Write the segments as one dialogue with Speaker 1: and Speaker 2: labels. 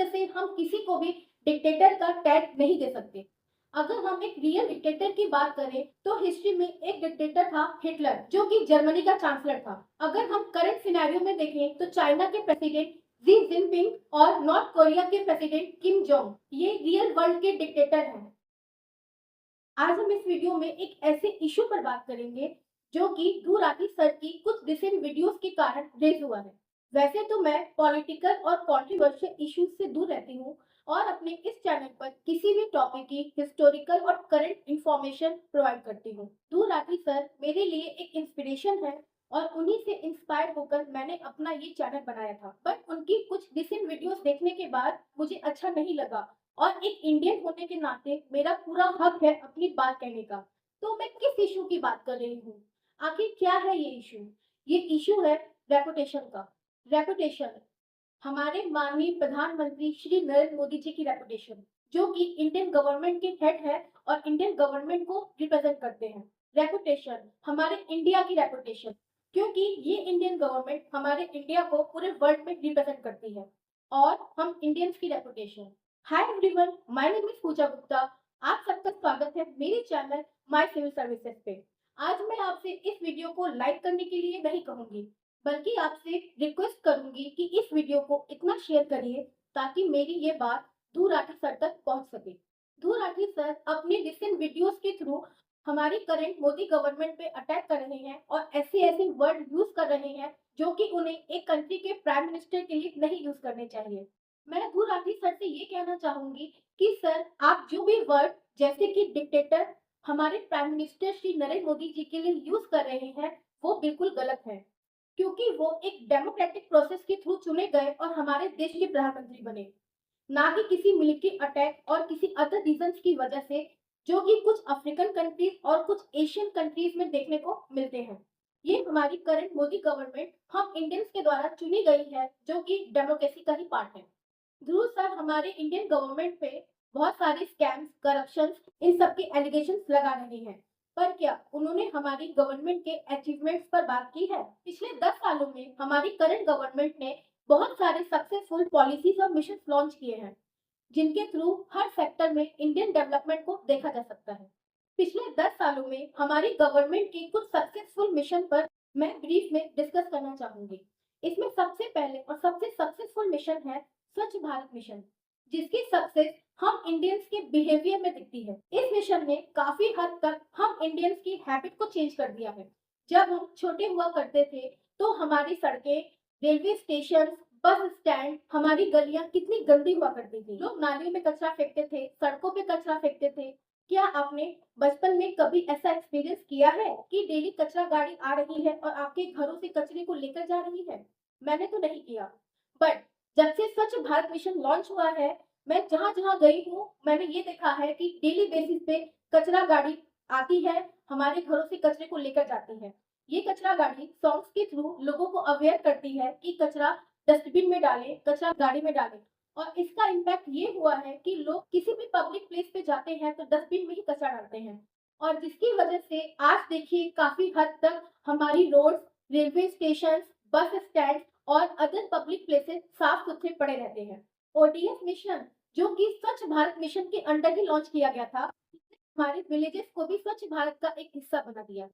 Speaker 1: वजह से हम किसी को भी डिक्टेटर का टैग नहीं दे सकते। अगर हम एक रियल डिक्टेटर की बात करें तो हिस्ट्री में एक डिक्टेटर था हिटलर, जो कि जर्मनी का चांसलर था। अगर हम करंट सिनेरियो में देखें तो चाइना के प्रेसिडेंट जी जिनपिंग और नॉर्थ कोरिया के प्रेसिडेंट किम जोंग ये रियल वर्ल्ड के डिक्टेटर हैं। आज हम इस वीडियो में एक ऐसे इशू पर बात करेंगे जो कि धूराती सर की कुछ रिसेंट वीडियोस के कारण रेज हुआ है। वैसे तो मैं पॉलिटिकल और कंट्रोवर्शियल इश्यूज से दूर रहती हूँ और अपने इस चैनल पर किसी भी टॉपिक की हिस्टोरिकल और करंट इंफॉर्मेशन प्रोवाइड करती हूँ। धूराती सर मेरे लिए एक इंस्पिरेशन है और उन्हीं से इंस्पायर होकर मैंने अपना ये चैनल बनाया था। बट उनकी कुछ रिसेंट वीडियोस देखने के बाद मुझे अच्छा नहीं लगा और एक इंडियन होने के नाते मेरा पूरा हक है अपनी बात कहने का। तो मैं किस इशू की बात कर रही हूँ? आखिर क्या है ये इशू? ये इशू है रेपुटेशन का। रेपुटेशन हमारे माननीय प्रधानमंत्री श्री नरेंद्र मोदी जी की रेपुटेशन, जो कि इंडियन गवर्नमेंट के हेड है और इंडियन गवर्नमेंट को रिप्रेजेंट करते हैं। रेपुटेशन हमारे इंडिया की रेपुटेशन, क्योंकि ये इंडियन गवर्नमेंट हमारे इंडिया को पूरे वर्ल्ड में रिप्रेजेंट करती है और हम इंडियंस की reputation. Hi everyone, my name is Pooja Gupta. आप सबका स्वागत है मेरे चैनल माय सिविल सर्विसेज पे। आज मैं आपसे इस वीडियो को लाइक करने के लिए नहीं कहूंगी, बल्कि आपसे रिक्वेस्ट करूंगी कि इस वीडियो को इतना शेयर करिए ताकि मेरी ये बात दूर राठी सर तक पहुंच सके। दूर राठी सर अपने रिसेंट वीडियोस के थ्रू हमारी करंट मोदी गवर्नमेंट पे अटैक कर रहे हैं और ऐसे ऐसे वर्ड यूज कर रहे हैं जो कि उन्हें एक कंट्री के प्राइम मिनिस्टर के लिए नहीं यूज करने चाहिए। मैं धूल राठी सर से ये कहना चाहूंगी कि सर आप जो भी वर्ड जैसे कि डिक्टेटर हमारे प्राइम मिनिस्टर श्री नरेंद्र मोदी जी के लिए यूज कर रहे हैं वो बिल्कुल गलत है, क्योंकि वो एक डेमोक्रेटिक प्रोसेस के थ्रू चुने गए और हमारे देश के प्रधानमंत्री बने, ना कि किसी मिलिट्री अटैक और किसी अदर रीजंस की वजह से जो कि कुछ अफ्रीकन कंट्रीज और कुछ एशियन कंट्रीज में देखने को मिलते हैं। ये हमारी करंट मोदी गवर्नमेंट हम इंडियंस के द्वारा चुनी गई है, जो कि डेमोक्रेसी का ही पार्ट है। ध्रुव सर हमारे इंडियन गवर्नमेंट पे बहुत सारे स्कैम्स, करप्शन, इन सब के एलिगेशंस लगा रहे हैं, पर क्या उन्होंने हमारी गवर्नमेंट के अचीवमेंट्स पर बात की है? पिछले 10 सालों में हमारी करंट गवर्नमेंट ने बहुत सारे सक्सेसफुल पॉलिसीज और मिशन लॉन्च किए हैं, जिनके थ्रू हर सेक्टर में इंडियन डेवलपमेंट को देखा जा सकता है। पिछले 10 सालों में हमारी गवर्नमेंट के कुछ सक्सेसफुल मिशन पर मैं ब्रीफ में डिस्कस करना चाहूंगी। इसमें सबसे पहले और सबसे सक्सेसफुल मिशन है स्वच्छ भारत मिशन, जिसकी सक्सेस हम इंडियंस के बिहेवियर में दिखती है। इस मिशन ने काफी हद तक हम इंडियंस की हैबिट को चेंज कर दिया है। जब हम छोटे हुआ करते थे तो हमारी सड़कें, रेलवे स्टेशन, बस स्टैंड, हमारी गलियां कितनी गंदी हुआ करती थी। लोग नालियों में कचरा फेंकते थे, सड़कों पे कचरा फेंकते थे। क्या आपने बचपन में कभी ऐसा एक्सपीरियंस किया है कि डेली कचरा गाड़ी आ रही है और आपके घरों से कचरे को लेकर जा रही है? मैंने तो नहीं किया। बट जब से स्वच्छ भारत मिशन लॉन्च हुआ है, मैं जहाँ-जहाँ गई हूँ, मैंने ये देखा है कि डेली बेसिस पे कचरा गाड़ी आती है, हमारे घरों से कचरे को लेकर जाती है। ये कचरा गाड़ी सॉन्ग्स के थ्रू लोगों को अवेयर करती है कि कचरा डस्टबिन में डालें, कचरा गाड़ी में डालें। और इसका इम्पैक्ट ये हुआ है कि लोग किसी भी पब्लिक प्लेस पे जाते हैं तो डस्टबिन में ही कचरा डालते हैं। और जिसकी वजह से आज देखिए काफ़ी हद तक हमारी roads, railway stations, bus stand और अदर पब्लिक प्लेसेस साफ सुथरे पड़े रहते हैं। ओडीएफ मिशन, जो कि स्वच्छ भारत मिशन के अंडर ही लॉन्च किया गया था, हमारे विलेजेस को भी स्वच्छ भारत का एक हिस्सा बना दिया।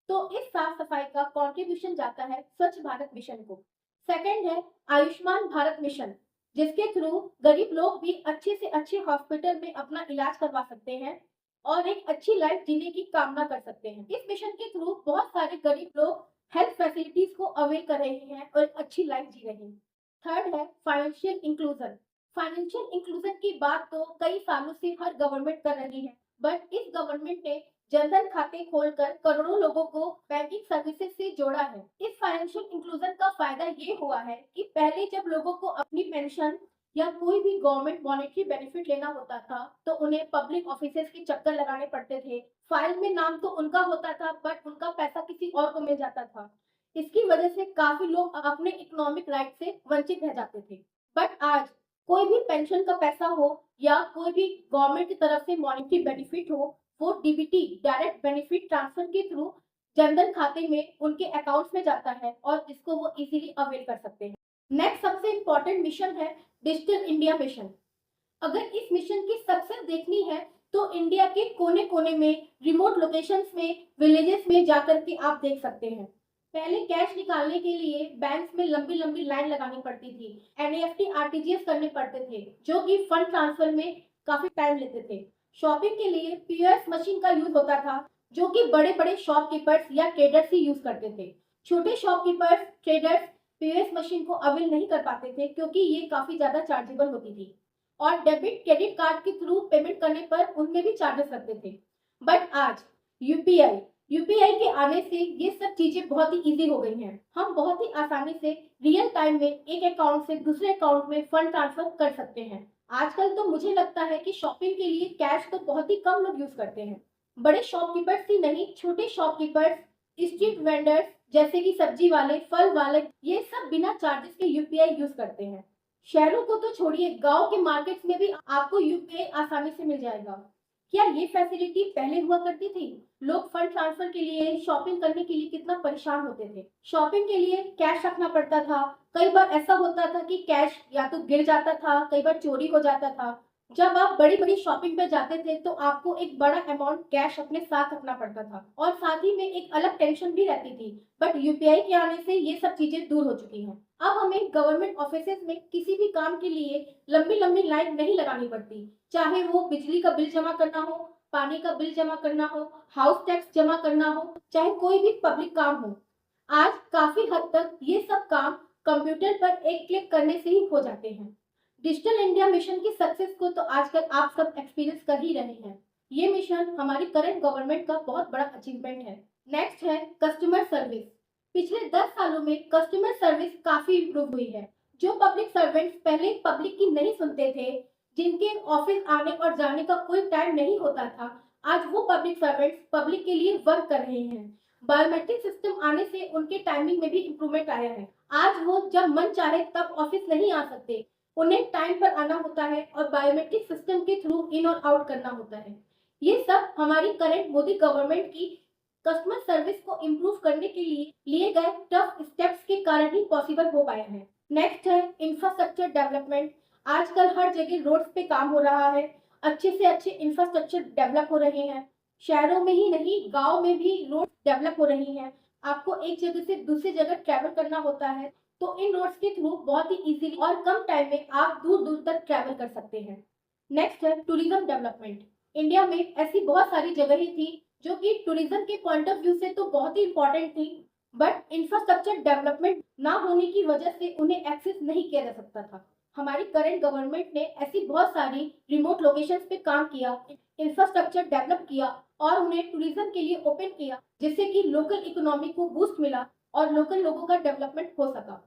Speaker 1: तो इस साफ सफाई का कंट्रीब्यूशन जाता है स्वच्छ भारत मिशन को। सेकंड है आयुष्मान भारत मिशन, जिसके थ्रू गरीब लोग भी अच्छे से अच्छे हॉस्पिटल में अपना इलाज करवा सकते हैं और एक अच्छी लाइफ जीने की कामना कर सकते हैं। इस मिशन के थ्रू बहुत सारे गरीब लोग हेल्थ फैसिलिटीज को अवेल कर रहे हैं और एक अच्छी लाइफ जी रहे हैं। थर्ड है फाइनेंशियल इंक्लूजन। फाइनेंशियल इंक्लूजन की बात तो कई सालों से हर गवर्नमेंट कर रही है, बट इस गवर्नमेंट ने जनधन खाते खोलकर करोड़ों लोगों को बैंकिंग सर्विसेज से जोड़ा है। इस फाइनेंशियल इंक्लूजन का फायदा ये हुआ है कि पहले जब लोगों को अपनी पेंशन या कोई भी गवर्नमेंट मॉनेटरी बेनिफिट लेना होता था तो उन्हें पब्लिक ऑफिसेज के चक्कर लगाने पड़ते थे। फाइल में नाम तो उनका होता था बट उनका पैसा किसी और को मिल जाता था। इसकी वजह से काफी लोग अपने इकोनॉमिक राइट से वंचित रह जाते थे। बट आज कोई भी पेंशन का पैसा हो या कोई भी गवर्नमेंट की तरफ से मॉनेटरी बेनिफिट हो, वो डीबीटी डायरेक्ट बेनिफिट ट्रांसफर के थ्रू जनधन खाते में उनके अकाउंट्स में जाता है और इसको वो इजीली अवेल कर सकते हैं। नेक्स्ट सबसे इम्पोर्टेंट मिशन है डिजिटल इंडिया मिशन। अगर इस मिशन की सक्सेस देखनी है तो इंडिया के कोने कोने में, रिमोट लोकेशंस में, विलेजेस में जाकर के आप देख सकते हैं। पहले कैश निकालने के लिए बैंक्स में लंबी लंबी लाइन लगानी पड़ती थी, एनईएफटी आरटीजीएस करने पड़ते थे जो कि फंड ट्रांसफर में काफी टाइम लेते थे। शॉपिंग के लिए पीओएस मशीन का यूज होता था जो कि बड़े बड़े शॉपकीपर्स या ट्रेडर्स ही यूज करते थे। छोटे शॉपकीपर्स, ट्रेडर्स पीओएस मशीन को अवेल नहीं कर पाते थे क्योंकि ये काफी ज्यादा चार्जेबल होती थी और डेबिट क्रेडिट कार्ड के थ्रू पेमेंट करने पर उनमें भी चार्जेस लगते थे। बट आज यूपीआई यूपीआई के आने से ये सब चीजें बहुत ही इजी हो गई हैं। हम बहुत ही आसानी से रियल टाइम में एक अकाउंट से दूसरे अकाउंट में फंड ट्रांसफर कर सकते हैं। आजकल तो मुझे लगता है कि शॉपिंग के लिए कैश तो बहुत ही कम लोग यूज करते हैं। बड़े शॉपकीपर्स ही नहीं, छोटे शॉपकीपर्स, स्ट्रीट वेंडर्स जैसे कि सब्जी वाले, फल वाले, ये सब बिना चार्जेस के यूपीआई यूज करते हैं। शहरों को तो छोड़िए, गांव के मार्केट्स में भी आपको यूपीआई आसानी से मिल जाएगा। क्या ये फैसिलिटी पहले हुआ करती थी? लोग फंड ट्रांसफर के लिए, शॉपिंग करने के लिए कितना परेशान होते थे। शॉपिंग के लिए कैश रखना पड़ता था। कई बार ऐसा होता था कि कैश या तो गिर जाता था, कई बार चोरी हो जाता था। जब आप बड़ी बड़ी शॉपिंग पे जाते थे तो आपको एक बड़ा अमाउंट कैश अपने साथ रखना पड़ता था और साथ ही में एक अलग टेंशन भी रहती थी। बट यूपीआई के आने से ये सब चीजें दूर हो चुकी हैं। अब हमें गवर्नमेंट ऑफिसेज में किसी भी काम के लिए लंबी लंबी लाइन नहीं लगानी पड़ती, चाहे वो बिजली का बिल जमा करना हो, पानी का बिल जमा करना हो, हाउस टैक्स जमा करना हो, चाहे कोई भी पब्लिक काम हो। आज काफी हद तक ये सब काम कंप्यूटर पर एक क्लिक करने से ही हो जाते हैं। डिजिटल इंडिया मिशन की सक्सेस को तो आजकल आप सब एक्सपीरियंस कर ही रहे हैं। ये मिशन हमारी करंट गवर्नमेंट का बहुत बड़ा अचीवमेंट है। नेक्स्ट है कस्टमर सर्विस। पिछले 10 सालों में कस्टमर सर्विस काफी इम्प्रूव हुई है। जो पब्लिक सर्वेंट्स पहले पब्लिक की नहीं सुनते थे, जिनके ऑफिस आने और जाने का कोई टाइम नहीं होता था, आज वो पब्लिक सर्वेंट्स पब्लिक के लिए वर्क कर रहे हैं। बायोमेट्रिक सिस्टम आने से उनके टाइमिंग में भी इम्प्रूवमेंट आया है। आज वो जब मन चाहे तब ऑफिस नहीं आ सकते, उन्हें टाइम पर आना होता है और बायोमेट्रिक सिस्टम के थ्रू इन और आउट करना होता है। ये सब हमारी करंट मोदी गवर्नमेंट की कस्टमर सर्विस को इम्प्रूव करने के लिए लिए गए टफ स्टेप्स के कारण ही पॉसिबल हो पाया है। नेक्स्ट है इंफ्रास्ट्रक्चर डेवलपमेंट। आजकल हर जगह रोड्स पे काम हो रहा है, अच्छे से अच्छे इंफ्रास्ट्रक्चर डेवलप हो रहे हैं। शहरों में ही नहीं, गांव में भी रोड डेवलप हो रही हैं। आपको एक जगह से दूसरी जगह ट्रैवल करना होता है तो इन रोड्स के थ्रू बहुत ही इजीली और कम टाइम में आप दूर दूर तक ट्रैवल कर सकते हैं। नेक्स्ट है टूरिज्म डेवलपमेंट। इंडिया में ऐसी बहुत सारी जगहें थी जो कि टूरिज्म के पॉइंट ऑफ व्यू से तो बहुत ही इंपॉर्टेंट थी, बट इंफ्रास्ट्रक्चर डेवलपमेंट ना होने की वजह से उन्हें एक्सेस नहीं किया जा सकता था। हमारी करंट गवर्नमेंट ने ऐसी बहुत सारी रिमोट लोकेशंस पे काम किया, इंफ्रास्ट्रक्चर डेवलप किया और उन्हें टूरिज्म के लिए ओपन किया, जिससे कि लोकल इकोनॉमी को बूस्ट मिला और लोकल लोगों का डेवलपमेंट हो सका।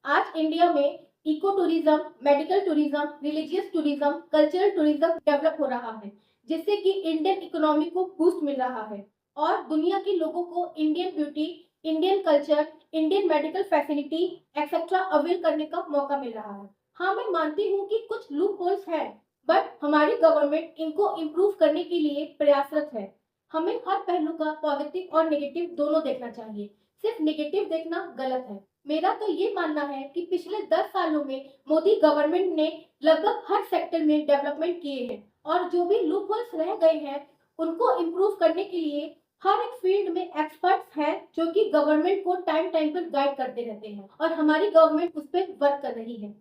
Speaker 1: आज इंडिया में eco tourism, medical tourism, religious tourism, cultural tourism develop हो रहा है, जिससे कि इंडियन इकोनॉमी को बूस्ट मिल रहा है और दुनिया के लोगों को Indian beauty, Indian culture, Indian medical facility etcetera avail करने का मौका मिल रहा है। हाँ, मैं मानती हूँ कि कुछ लूप होल्स हैं, बट हमारी गवर्नमेंट इनको इम्प्रूव करने के लिए प्रयासरत है। हमें हर पहलू का पॉजिटिव और नेगेटिव दोनों देखना चाहिए, सिर्फ नेगेटिव देखना गलत है। मेरा तो ये मानना है कि पिछले 10 सालों में मोदी गवर्नमेंट ने लगभग हर सेक्टर में डेवलपमेंट किए हैं और जो भी लूप होल्स रह गए हैं उनको इम्प्रूव करने के लिए हर एक फील्ड में एक्सपर्ट्स हैं जो कि गवर्नमेंट को टाइम टाइम पर गाइड करते रहते हैं और हमारी गवर्नमेंट उस पर वर्क कर रही है।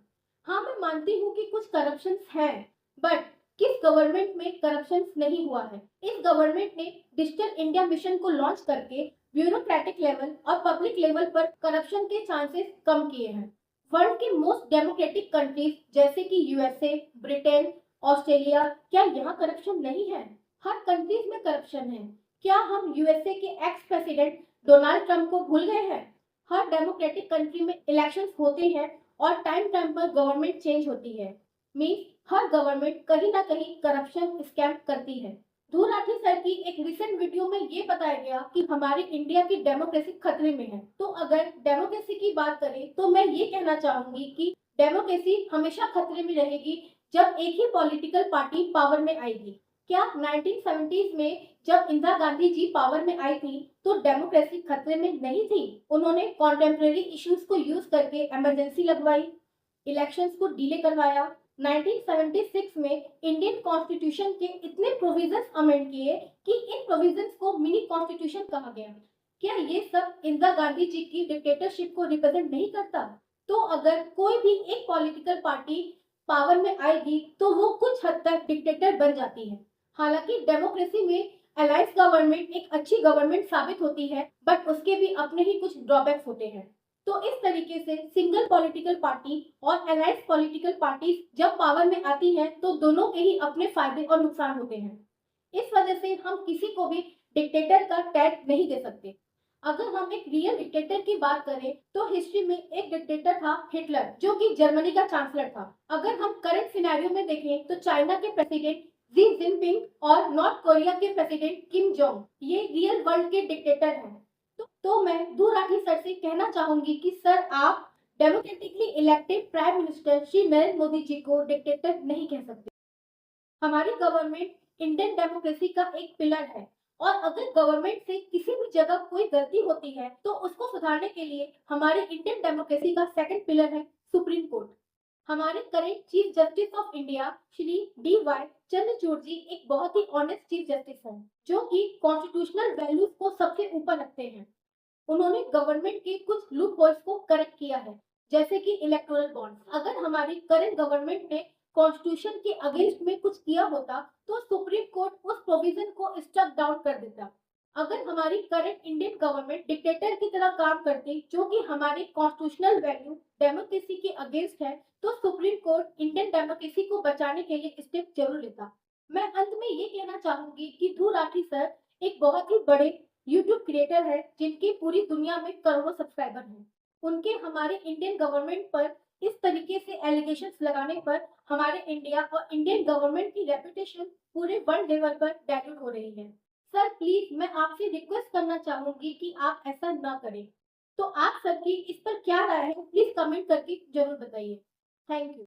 Speaker 1: हाँ, मैं मानती हूँ कि कुछ करप्शन हैं, बट किस गवर्नमेंट में करप्शन नहीं हुआ है? इस गवर्नमेंट ने डिजिटल इंडिया मिशन को लॉन्च करके ब्यूरोक्रेटिक लेवल और पब्लिक लेवल पर करप्शन के चांसेस कम किए हैं। वर्ल्ड की मोस्ट डेमोक्रेटिक कंट्रीज जैसे कि यूएसए, ब्रिटेन, ऑस्ट्रेलिया, क्या यहाँ करप्शन नहीं है? हर कंट्रीज में करप्शन है। क्या हम यूएसए के एक्स प्रेसिडेंट डोनाल्ड ट्रंप को भूल गए हैं? हर डेमोक्रेटिक कंट्री में इलेक्शंस होते हैं और टाइम टाइम पर गवर्नमेंट चेंज होती है। मीन्स हर गवर्नमेंट कहीं ना कहीं करप्शन स्कैम करती है। धूल राठी सर की एक रिसेंट वीडियो में ये बताया गया कि हमारी इंडिया की डेमोक्रेसी खतरे में है। तो अगर डेमोक्रेसी की बात करें तो मैं ये कहना चाहूंगी कि डेमोक्रेसी हमेशा खतरे में रहेगी जब एक ही पॉलिटिकल पार्टी पावर में आएगी। क्या 1970s में जब इंदिरा गांधी जी पावर में आई थी तो डेमोक्रेसी खतरे में नहीं थी? उन्होंने कॉन्टेम्परेरी इश्यूज को यूज करके इमरजेंसी लगवाई, इलेक्शंस को डिले करवाया। 1976 में इंडियन कॉन्स्टिट्यूशन के इतने प्रोविजंस अमेंड किए कि इन प्रोविजंस को मिनी कॉन्स्टिट्यूशन कहा गया। क्या ये सब इंदिरा गांधी जी की डिक्टेटरशिप को रिप्रेजेंट नहीं करता? तो अगर कोई भी एक पॉलिटिकल पार्टी पावर में आएगी तो वो कुछ हद तक डिक्टेटर बन जाती है। हालांकि डेमोक्रेसी में अलायंस गवर्नमेंट एक अच्छी गवर्नमेंट साबित होती है, बट उसके भी अपने ही कुछ ड्रॉबैक्स होते हैं। तो इस तरीके से सिंगल पॉलिटिकल पार्टी और अलायंस पॉलिटिकल पार्टीज जब पावर में आती हैं तो दोनों के ही अपने फायदे और नुकसान होते हैं। इस वजह से हम किसी को भी डिक्टेटर का टैग नहीं दे सकते। अगर हम एक रियल डिक्टेटर की बात करें तो हिस्ट्री में एक डिक्टेटर था हिटलर, जो कि जर्मनी का चांसलर था। अगर हम करंट सिनेरियो में देखें तो चाइना के प्रेसिडेंट जी जिनपिंग और नॉर्थ कोरिया के प्रेसिडेंट किम जोंग ये रियल वर्ल्ड के डिक्टेटर हैं। तो मैं धू राठी सर से कहना चाहूंगी कि सर आप democratically elected prime minister Shri Narendra Modi ji को डिक्टेटर नहीं कह सकते। हमारी गवर्नमेंट इंडियन डेमोक्रेसी का एक पिलर है, और अगर गवर्नमेंट से किसी भी जगह कोई गलती होती है तो उसको सुधारने के लिए हमारे इंडियन डेमोक्रेसी का सेकंड पिलर है सुप्रीम कोर्ट। हमारे current chief justice of India Shri D Y. Chandrachud ji एक बहुत ही ऑनेस्ट चीफ जस्टिस हैं, जो कि कॉन्स्टिट्यूशनल वैल्यूज को सबसे ऊपर रखते हैं। उन्होंने गवर्नमेंट के कुछ लूप होल्स को करेक्ट किया है, जैसे कि इलेक्टोरल बॉन्ड्स। अगर हमारी करंट गवर्नमेंट ने कॉन्स्टिट्यूशन के अगेंस्ट में कुछ किया होता तो सुप्रीम कोर्ट उस प्रोविजन को स्ट्रक डाउन कर देता। अगर हमारी करंट इंडियन गवर्नमेंट डिक्टेटर की तरह काम करती, जो कि हमारे कॉन्स्टिट्यूशनल वैल्यू डेमोक्रेसी के अगेंस्ट है, तो सुप्रीम कोर्ट इंडियन डेमोक्रेसी को बचाने के लिए स्टेप जरूर लेता। मैं अंत में ये कहना चाहूंगी कि धू राठी सर एक बहुत ही बड़े यूट्यूब क्रिएटर है, जिनकी पूरी दुनिया में करोड़ों सब्सक्राइबर हैं। उनके हमारे इंडियन गवर्नमेंट पर इस तरीके से एलिगेशंस लगाने पर हमारे इंडिया और इंडियन गवर्नमेंट की रेपुटेशन पूरे वर्ल्ड लेवल पर डायल्यूट हो रही है। सर प्लीज मैं आपसे रिक्वेस्ट करना चाहूंगी कि आप ऐसा ना करें। तो आप सबकी इस पर क्या राय है प्लीज कमेंट करके जरूर बताइए। Thank you.